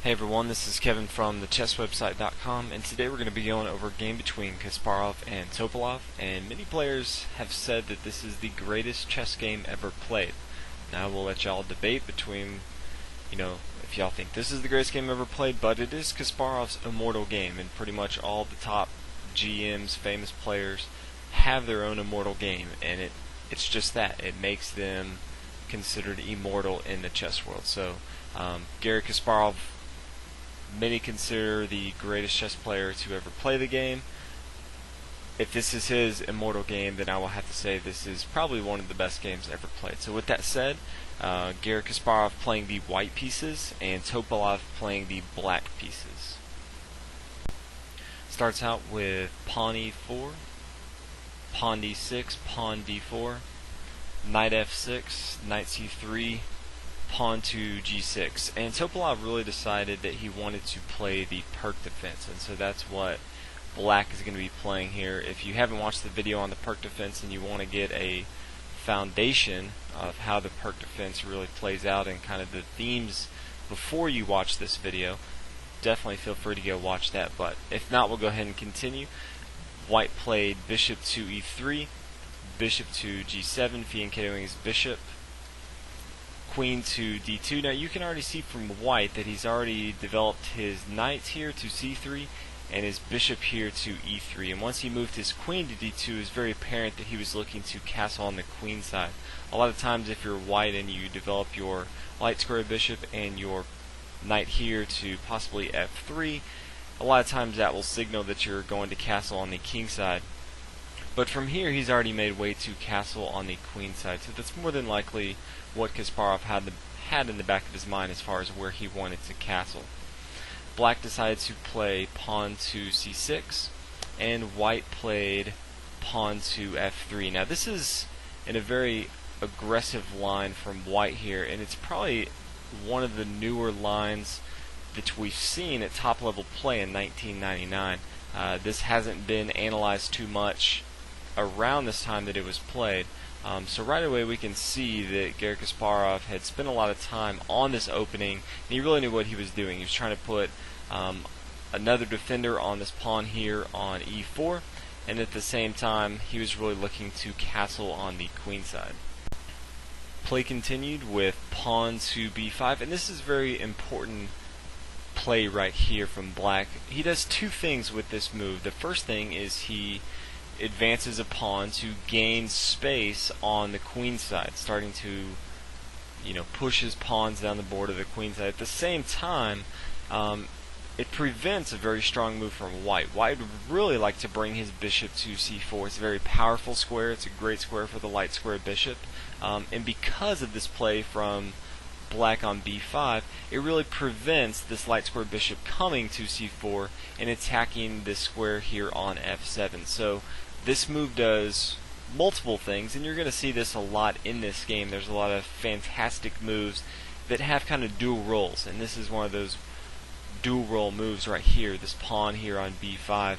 Hey everyone, this is Kevin from thechesswebsite.com, and today we're going to be going over a game between Kasparov and Topalov, and many players have said that this is the greatest chess game ever played. Now we'll let y'all debate between, if y'all think this is the greatest game ever played, but it is Kasparov's Immortal game, and pretty much all the top GMs, famous players, have their own Immortal game, and it's just that. It makes them considered immortal in the chess world. So, Garry Kasparov, many consider the greatest chess player to ever play the game. If this is his Immortal game, then I will have to say this is probably one of the best games ever played. So with that said, Garry Kasparov playing the white pieces and Topalov playing the black pieces. Starts out with pawn e4, pawn d6, pawn d4, knight f6, knight c3, pawn to g6, and Topalov really decided that he wanted to play the perk defense, and so that's what black is going to be playing here. If you haven't watched the video on the perk defense and you want to get a foundation of how the perk defense really plays out and kind of the themes before you watch this video, definitely feel free to go watch that. But if not, we'll go ahead and continue. White played bishop to e3, bishop to g7, fianchettoing his bishop, queen to d2. Now you can already see from white that he's already developed his knight here to c3 and his bishop here to e3, and once he moved his queen to d2, it's very apparent that he was looking to castle on the queen side. A lot of times if you're white and you develop your light square bishop and your knight here to possibly f3, a lot of times that will signal that you're going to castle on the king side. But from here, he's already made way to castle on the queen side, so that's more than likely what Kasparov had in the back of his mind as far as where he wanted to castle. Black decided to play pawn to c6, and white played pawn to f3. Now this is in a very aggressive line from white here, and it's probably one of the newer lines that we've seen at top level play in 1999. This hasn't been analyzed too much around this time that it was played. So right away we can see that Garry Kasparov had spent a lot of time on this opening, and he really knew what he was doing. He was trying to put another defender on this pawn here on e4, and at the same time he was really looking to castle on the queen side. Play continued with pawn to b5, and this is very important play right here from black. He does two things with this move. The first thing is he advances a pawn to gain space on the queen side, starting to push his pawns down the board of the queen side. At the same time, it prevents a very strong move from white. White would really like to bring his bishop to c4. It's a very powerful square. It's a great square for the light square bishop, and because of this play from black on b5, it really prevents this light square bishop coming to c4 and attacking this square here on f7. So this move does multiple things, and you're going to see this a lot in this game. There's a lot of fantastic moves that have kind of dual roles, and this is one of those dual role moves right here. This pawn here on b5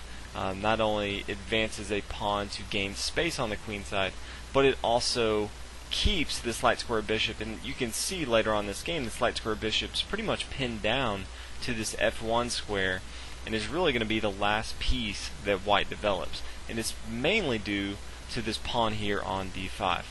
not only advances a pawn to gain space on the queen side, but it also keeps this light square bishop, and you can see later on this game this light square bishop's pretty much pinned down to this f1 square and is really going to be the last piece that white develops, and it's mainly due to this pawn here on d5.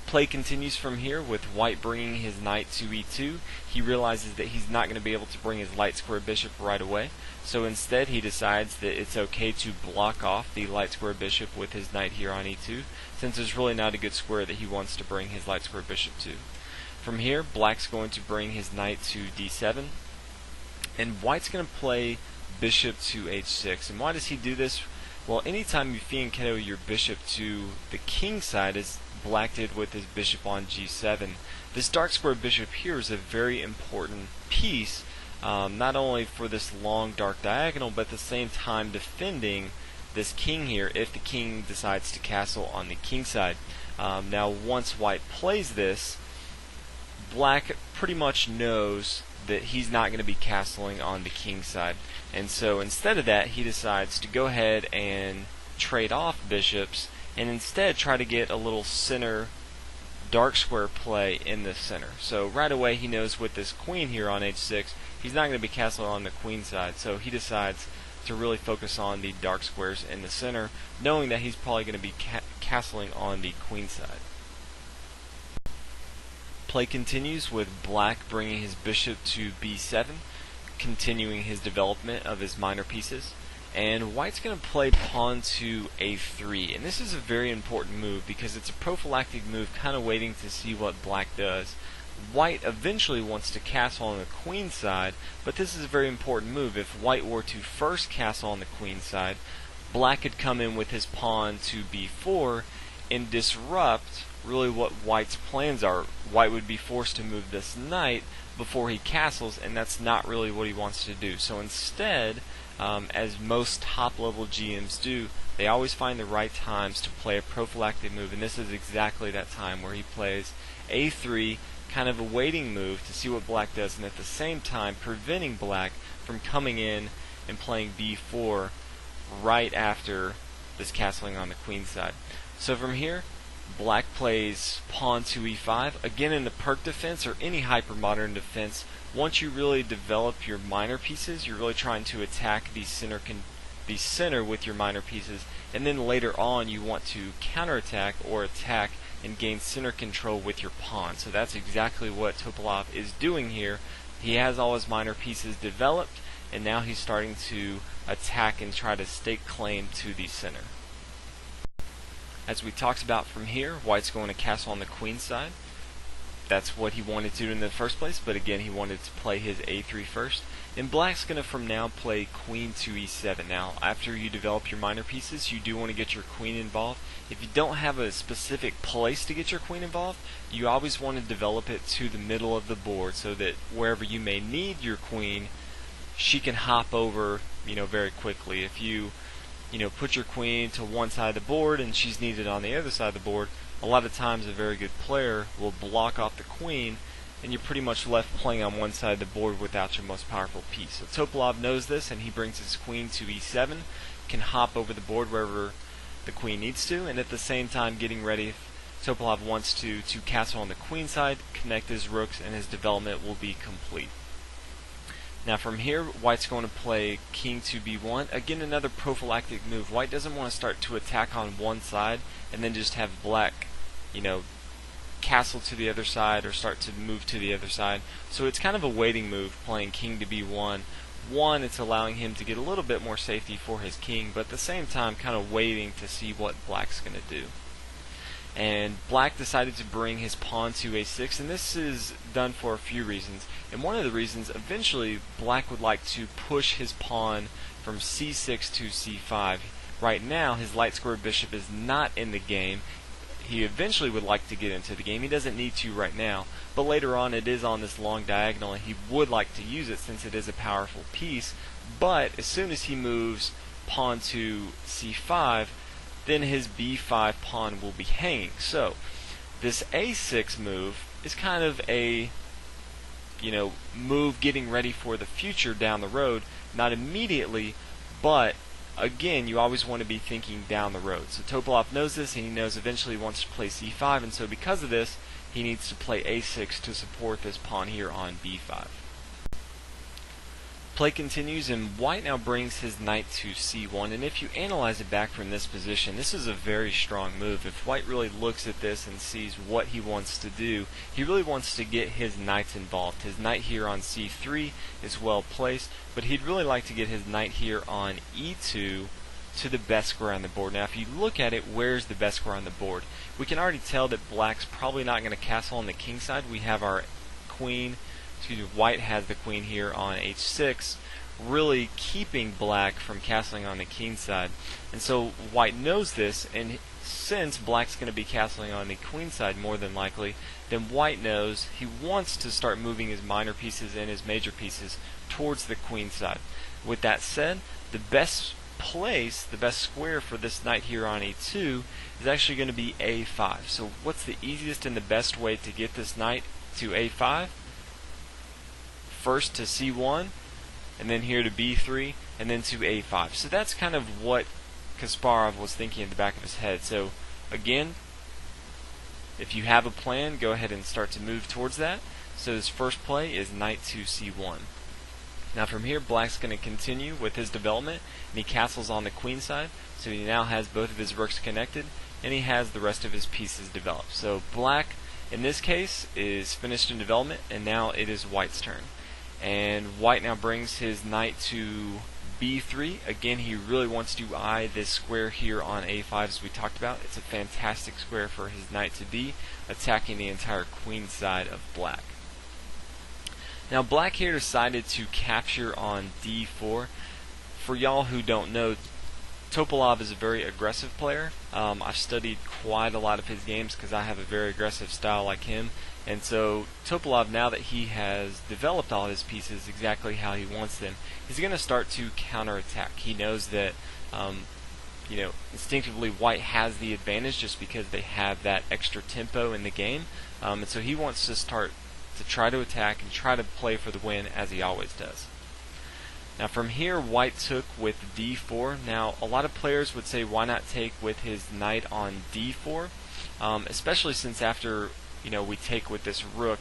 Play continues from here with white bringing his knight to e2. He realizes that he's not going to be able to bring his light square bishop right away, so instead he decides that it's okay to block off the light square bishop with his knight here on e2, since there's really not a good square that he wants to bring his light square bishop to. From here, black's going to bring his knight to d7, and white's going to play bishop to h6. And why does he do this? Well, anytime you fianchetto your bishop to the king side, as black did with his bishop on g7, this dark square bishop here is a very important piece, not only for this long dark diagonal, but at the same time defending this king here if the king decides to castle on the king side. Now once white plays this, black pretty much knows that he's not going to be castling on the king side, and so instead of that he decides to go ahead and trade off bishops and instead try to get a little center dark square play in the center. So right away he knows with this queen here on h6, he's not going to be castling on the queen side, so he decides to really focus on the dark squares in the center, knowing that he's probably going to be castling on the queen side. Play continues with black bringing his bishop to b7, continuing his development of his minor pieces. And white's going to play pawn to a3, and this is a very important move because it's a prophylactic move, kind of waiting to see what black does. White eventually wants to castle on the queen side, but this is a very important move. If white were to first castle on the queen side, black could come in with his pawn to b4 and disrupt really what white's plans are. White would be forced to move this knight before he castles, and that's not really what he wants to do. So instead, as most top-level GMs do, they always find the right times to play a prophylactic move, and this is exactly that time where he plays a3, kind of a waiting move to see what black does, and at the same time preventing black from coming in and playing b4 right after this castling on the queen side. So from here, black plays pawn to e5. Again, in the perk defense or any hypermodern defense, once you really develop your minor pieces, you're really trying to attack the center with your minor pieces, and then later on you want to counterattack or attack and gain center control with your pawn. So that's exactly what Topalov is doing here. He has all his minor pieces developed, and now he's starting to attack and try to stake claim to the center. As we talked about from here, white's going to castle on the queen side. That's what he wanted to do in the first place, but again he wanted to play his a3 first. And black's going to from now play queen to e7. Now, after you develop your minor pieces, you do want to get your queen involved. If you don't have a specific place to get your queen involved, you always want to develop it to the middle of the board so that wherever you may need your queen, she can hop over, very quickly. If you put your queen to one side of the board and she's needed on the other side of the board, a lot of times a very good player will block off the queen, and you're pretty much left playing on one side of the board without your most powerful piece. So Topalov knows this, and he brings his queen to e7, can hop over the board wherever the queen needs to, and at the same time getting ready if Topalov wants to castle on the queen side, connect his rooks, and his development will be complete. Now from here, white's going to play king to b1. Again, another prophylactic move. White doesn't want to start to attack on one side and then just have black, castle to the other side or start to move to the other side. So it's kind of a waiting move, playing king to b1. One, it's allowing him to get a little bit more safety for his king, but at the same time kind of waiting to see what black's going to do. And black decided to bring his pawn to a6, and this is done for a few reasons. And one of the reasons, eventually, black would like to push his pawn from c6 to c5. Right now, his light squared bishop is not in the game. He eventually would like to get into the game. He doesn't need to right now, but later on it is on this long diagonal, and he would like to use it since it is a powerful piece. But as soon as he moves pawn to c5, then his b5 pawn will be hanging. So this a6 move is kind of a move getting ready for the future down the road, not immediately, but again, you always want to be thinking down the road. So Topalov knows this, and he knows eventually he wants to play c5, and so because of this, he needs to play a6 to support this pawn here on b5. Play continues, and white now brings his knight to c1, and if you analyze it back from this position, this is a very strong move. If white really looks at this and sees what he wants to do, he really wants to get his knights involved. His knight here on c3 is well placed, but he'd really like to get his knight here on e2 to the best square on the board. Now if you look at it, where's the best square on the board? We can already tell that black's probably not going to castle on the king side. We have our queen, white has the queen here on h6, really keeping black from castling on the king side. And so white knows this, and since black's going to be castling on the queen side more than likely, then white knows he wants to start moving his minor pieces and his major pieces towards the queen side. With that said, the best place, the best square for this knight here on e2 is actually going to be a5. So what's the easiest and the best way to get this knight to a5? First to c1, and then here to b3, and then to a5. So that's kind of what Kasparov was thinking in the back of his head. So again, if you have a plan, go ahead and start to move towards that. So his first play is knight to c1. Now from here, black's going to continue with his development, and he castles on the queen side, so he now has both of his rooks connected, and he has the rest of his pieces developed. So black, in this case, is finished in development, and now it is white's turn. And white now brings his knight to b3. Again, he really wants to eye this square here on a5 as we talked about. It's a fantastic square for his knight to be, attacking the entire queen side of black. Now black here decided to capture on d4. For y'all who don't know, Topalov is a very aggressive player. I've studied quite a lot of his games because I have a very aggressive style like him. And so Topalov, now that he has developed all his pieces exactly how he wants them, he's going to start to counterattack. He knows that instinctively white has the advantage just because they have that extra tempo in the game. And so he wants to start to try to attack and try to play for the win as he always does. Now from here, white took with d4. Now a lot of players would say why not take with his knight on d4, especially since after we take with this rook,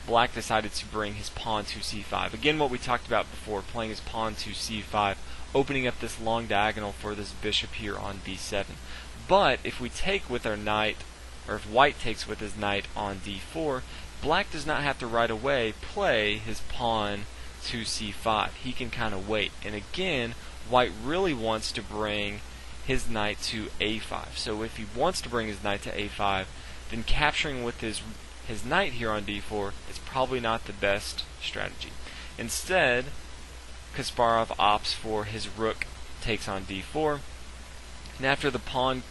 black decided to bring his pawn to c5. Again, what we talked about before, playing his pawn to c5, opening up this long diagonal for this bishop here on b7. But if we take with our knight, or if white takes with his knight on d4, black does not have to right away play his pawn to c5. He can kind of wait. And again, white really wants to bring his knight to a5. So if he wants to bring his knight to a5, then capturing with his knight here on d4 is probably not the best strategy. Instead, Kasparov opts for his rook takes on d4, and after the pawn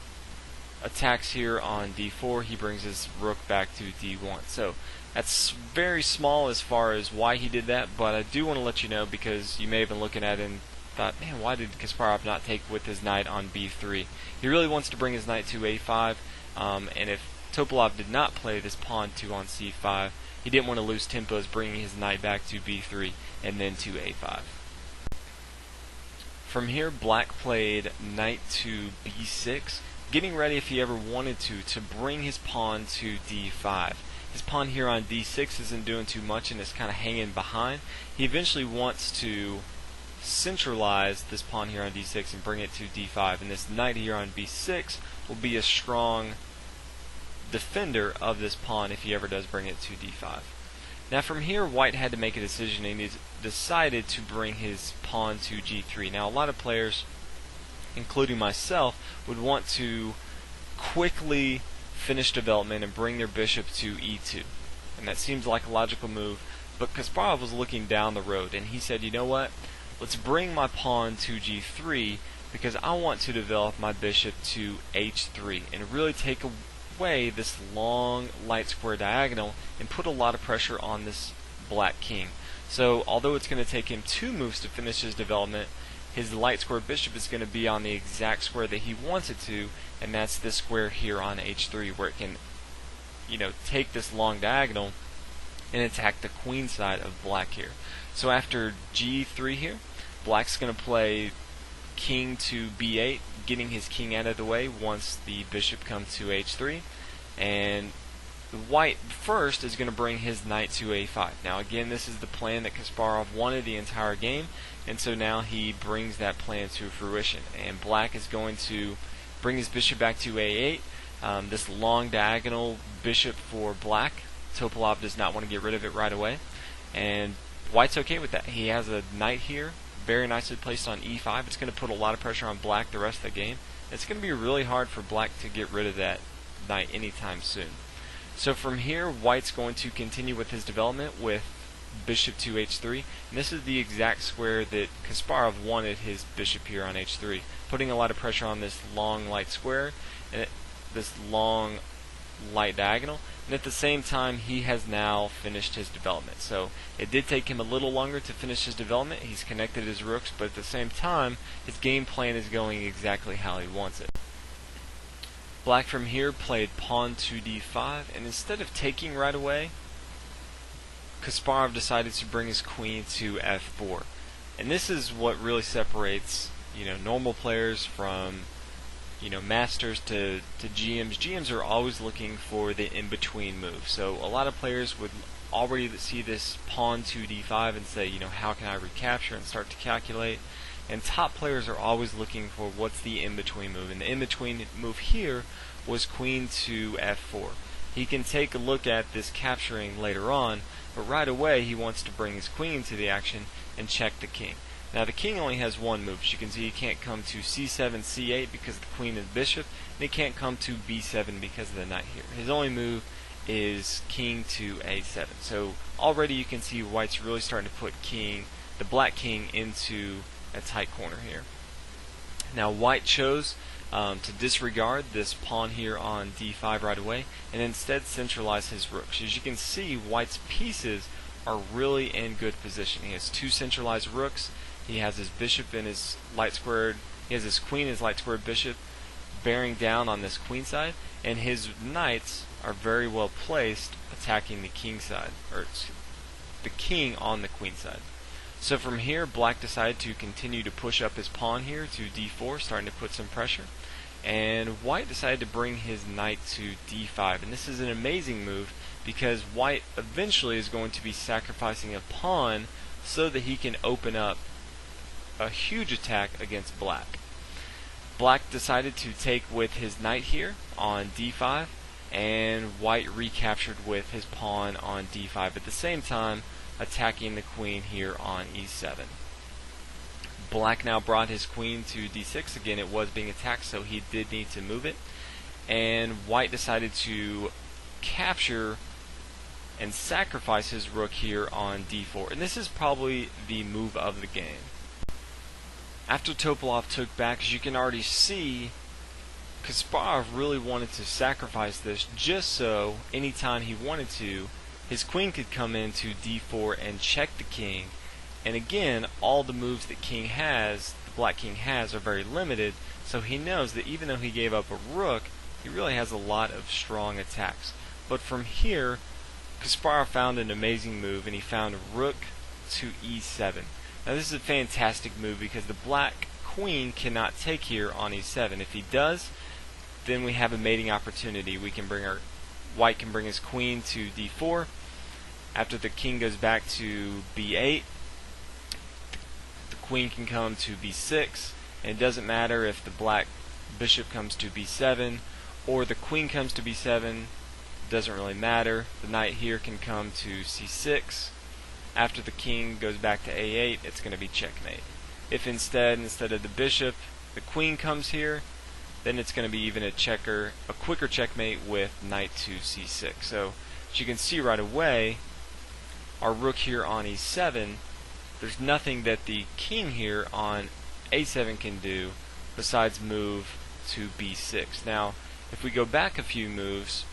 attacks here on d4, he brings his rook back to d1. So that's very small as far as why he did that, but I do want to let you know because you may have been looking at it and thought, man, why did Kasparov not take with his knight on b3? He really wants to bring his knight to a5, and if Topalov did not play this pawn 2 on c5, he didn't want to lose tempos bringing his knight back to b3 and then to a5. From here, black played knight to b6, getting ready if he ever wanted to bring his pawn to d5. His pawn here on d6 isn't doing too much and is kind of hanging behind. He eventually wants to centralize this pawn here on d6 and bring it to d5, and this knight here on b6 will be a strong defender of this pawn if he ever does bring it to d5. Now from here, white had to make a decision, and he decided to bring his pawn to g3. Now a lot of players, including myself, would want to quickly finish development and bring their bishop to e2, and that seems like a logical move, but Kasparov was looking down the road and he said, you know what, let's bring my pawn to g3 because I want to develop my bishop to h3 and really take away this long light square diagonal and put a lot of pressure on this black king. So although it's going to take him 2 moves to finish his development, his light square bishop is going to be on the exact square that he wants it to, and that's this square here on h3 where it can take this long diagonal and attack the queen side of black here. So after g3 here, black's going to play king to b8, getting his king out of the way once the bishop comes to h3, and white first is going to bring his knight to a5. Now again, this is the plan that Kasparov wanted the entire game, and so now he brings that plan to fruition, and black is going to bring his bishop back to a8. This long diagonal bishop for black, Topalov does not want to get rid of it right away, and white's okay with that. He has a knight here, very nicely placed on e5. It's going to put a lot of pressure on black the rest of the game. It's going to be really hard for black to get rid of that knight anytime soon. So from here, white's going to continue with his development with bishop to h3, and this is the exact square that Kasparov wanted his bishop here on h3, putting a lot of pressure on this long light square and this long light diagonal, and at the same time he has now finished his development. So it did take him a little longer to finish his development. He's connected his rooks, but at the same time his game plan is going exactly how he wants it. Black from here played pawn to d5, and instead of taking right away, Kasparov decided to bring his queen to f4. And this is what really separates normal players from masters to GMs. GMs are always looking for the in-between move. So a lot of players would already see this pawn to d5 and say, how can I recapture, and start to calculate. And top players are always looking for what's the in-between move. And the in-between move here was queen to f4. He can take a look at this capturing later on, but right away he wants to bring his queen to the action and check the king. Now the king only has one move. As you can see, he can't come to c7, c8 because of the queen and the bishop, and he can't come to b7 because of the knight here. His only move is king to a7. So already you can see white's really starting to put the black king into a tight corner here. Now white chose to disregard this pawn here on d5 right away and instead centralize his rooks. As you can see, white's pieces are really in good position. He has two centralized rooks. He has his bishop in his light squared. He has his queen in his light squared bishop bearing down on this queen side, and his knights are very well placed attacking the king side, or the king on the queen side. So from here, black decided to continue to push up his pawn here to d4, starting to put some pressure. And white decided to bring his knight to d5. And this is an amazing move because white eventually is going to be sacrificing a pawn so that he can open up a huge attack against black. Black decided to take with his knight here on d5, and white recaptured with his pawn on d5 at the same time, attacking the queen here on e7. Black now brought his queen to d6. Again, it was being attacked, so he did need to move it. And white decided to capture and sacrifice his rook here on d4. And this is probably the move of the game. After Topalov took back, as you can already see, Kasparov really wanted to sacrifice this just so anytime he wanted to, his queen could come into d4 and check the king. And again, all the moves that the black king has, are very limited, so he knows that even though he gave up a rook, he really has a lot of strong attacks. But from here, Kasparov found an amazing move, and he found rook to e7. Now this is a fantastic move because the black queen cannot take here on e7. If he does, then we have a mating opportunity. White can bring his queen to d4. After the king goes back to b8, the queen can come to b6, and it doesn't matter if the black bishop comes to b7 or the queen comes to b7, doesn't really matter. The knight here can come to c6. After the king goes back to a8, it's going to be checkmate. If instead of the bishop, the queen comes here, then it's going to be even a quicker checkmate with knight to c6. So as you can see right away, our rook here on e7, there's nothing that the king here on a7 can do besides move to b6. Now, if we go back a few moves,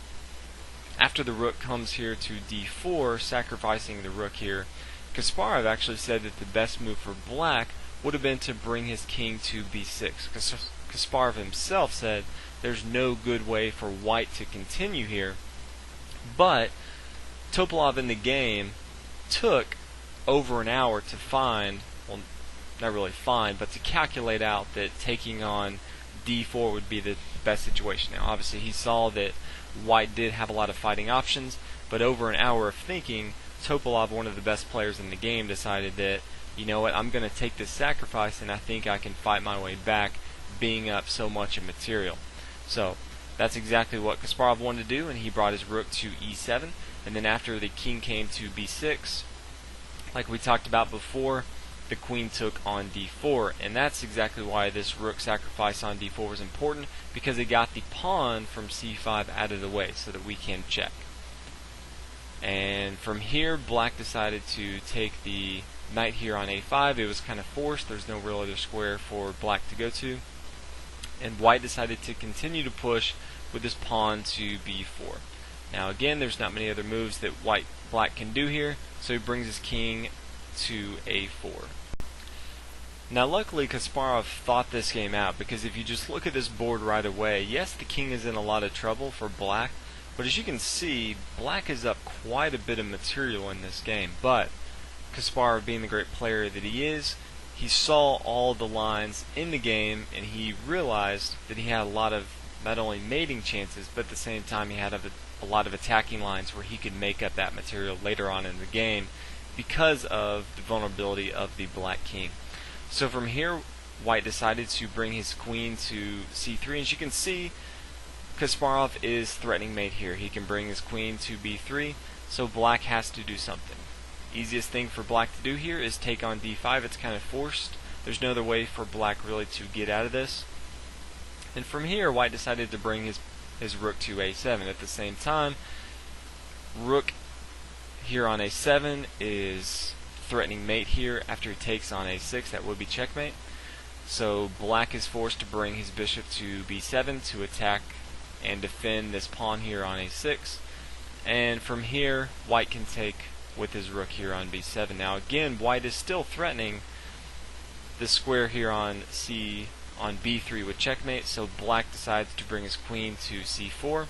after the rook comes here to d4, sacrificing the rook here, Kasparov actually said that the best move for black would have been to bring his king to b6. Kasparov himself said there's no good way for white to continue here, but Topalov in the game took over an hour to find, well, not really find, but to calculate out that taking on d4 would be the best situation. Now obviously he saw that white did have a lot of fighting options, but over an hour of thinking, Topalov, one of the best players in the game, decided that, you know what, I'm going to take this sacrifice and I think I can fight my way back, being up so much in material. So that's exactly what Kasparov wanted to do, and he brought his rook to e7, and then after the king came to b6, like we talked about before, the queen took on d4, and that's exactly why this rook sacrifice on d4 was important, because it got the pawn from c5 out of the way so that we can check. And from here, black decided to take the knight here on a5. It was kind of forced. There's no real other square for black to go to. And white decided to continue to push with this pawn to b4. Now again, there's not many other moves that black can do here, so he brings his king to a4. Now luckily Kasparov thought this game out, because if you just look at this board right away, yes, the king is in a lot of trouble for black, but as you can see, black is up quite a bit of material in this game. But Kasparov, being the great player that he is, he saw all the lines in the game, and he realized that he had a lot of not only mating chances, but at the same time he had a lot of attacking lines where he could make up that material later on in the game because of the vulnerability of the black king. So from here, white decided to bring his queen to c3, and as you can see, Kasparov is threatening mate here. He can bring his queen to b3, so black has to do something. Easiest thing for black to do here is take on d5. It's kind of forced. There's no other way for black really to get out of this. And from here, white decided to bring his rook to a7. At the same time, rook here on a7 is threatening mate here. After he takes on a6, that would be checkmate. So black is forced to bring his bishop to b7 to attack and defend this pawn here on a6. And from here, white can take with his rook here on b7. Now again, white is still threatening this square here on b3 with checkmate, so black decides to bring his queen to c4,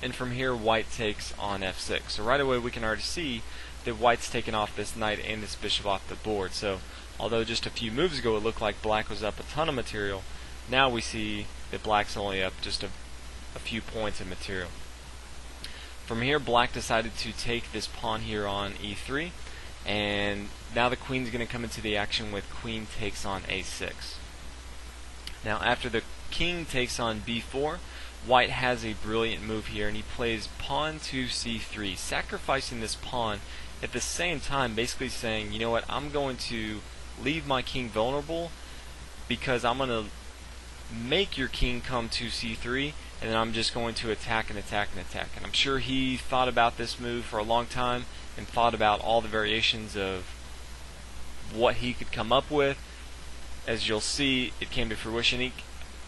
and from here white takes on f6. So right away we can already see that white's taken off this knight and this bishop off the board. So although just a few moves ago it looked like black was up a ton of material, now we see that black's only up just a few points of material. From here, black decided to take this pawn here on e3, and now the queen's going to come into the action with queen takes on a6. Now after the king takes on b4, white has a brilliant move here, and he plays pawn to c3, sacrificing this pawn, at the same time basically saying, you know what, I'm going to leave my king vulnerable because I'm going to make your king come to c3, and then I'm just going to attack and attack and attack. And I'm sure he thought about this move for a long time and thought about all the variations of what he could come up with. As you'll see, it came to fruition.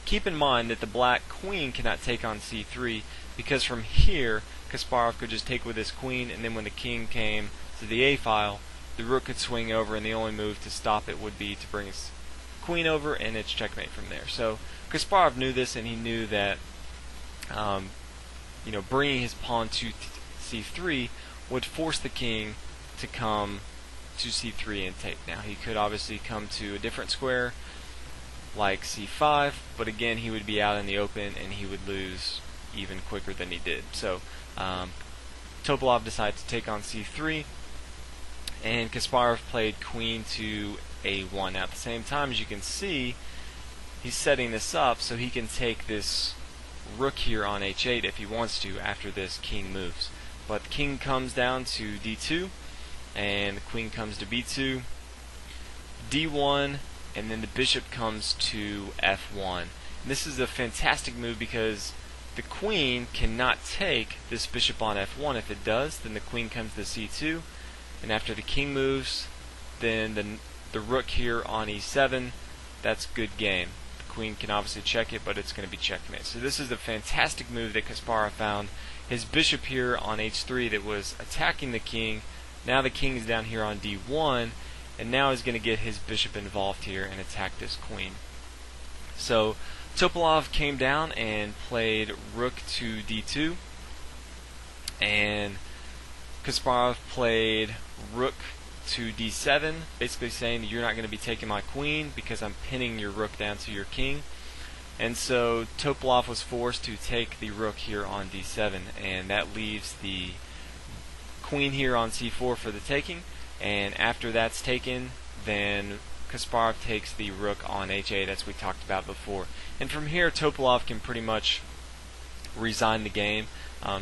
Keep in mind that the black queen cannot take on c3, because from here Kasparov could just take with his queen, and then when the king came to the a file, the rook could swing over, and the only move to stop it would be to bring his queen over, and it's checkmate from there. So Kasparov knew this, and he knew that bringing his pawn to c3 would force the king to come to c3 and take. Now he could obviously come to a different square like c5, but again he would be out in the open and he would lose even quicker than he did. So Topalov decided to take on c3, and Kasparov played queen to a1. Now at the same time, as you can see, he's setting this up so he can take this rook here on h8 if he wants to after this king moves. But the king comes down to d2, and the queen comes to b2, d1, and then the bishop comes to f1. And this is a fantastic move because the queen cannot take this bishop on f1. If it does, then the queen comes to c2, and after the king moves, then the rook here on e7, that's good game. The queen can obviously check it, but it's going to be checkmate. So this is a fantastic move that Kasparov found. His bishop here on h3 that was attacking the king, now the king is down here on d1, and now he's going to get his bishop involved here and attack this queen. So Topalov came down and played rook to d2, and Kasparov played rook to d7, basically saying that you're not going to be taking my queen because I'm pinning your rook down to your king. And so Topalov was forced to take the rook here on d7, and that leaves the queen here on c4 for the taking. And after that's taken, then Kasparov takes the rook on h8, as we talked about before. And from here, Topalov can pretty much resign the game.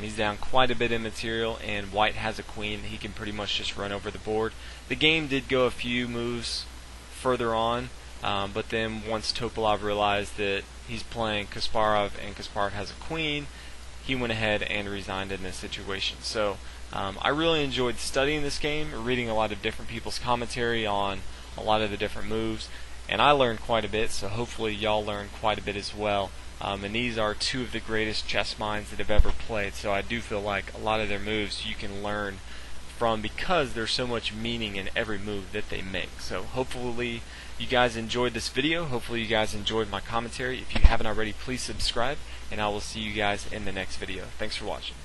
He's down quite a bit in material, and white has a queen. He can pretty much just run over the board. The game did go a few moves further on, but then once Topalov realized that he's playing Kasparov and Kasparov has a queen, he went ahead and resigned in this situation. So I really enjoyed studying this game, reading a lot of different people's commentary on a lot of the different moves, and I learned quite a bit, so hopefully y'all learned quite a bit as well. And these are two of the greatest chess minds that have ever played, so I do feel like a lot of their moves you can learn from because there's so much meaning in every move that they make. So hopefully you guys enjoyed this video. Hopefully you guys enjoyed my commentary. If you haven't already, please subscribe, and I will see you guys in the next video. Thanks for watching.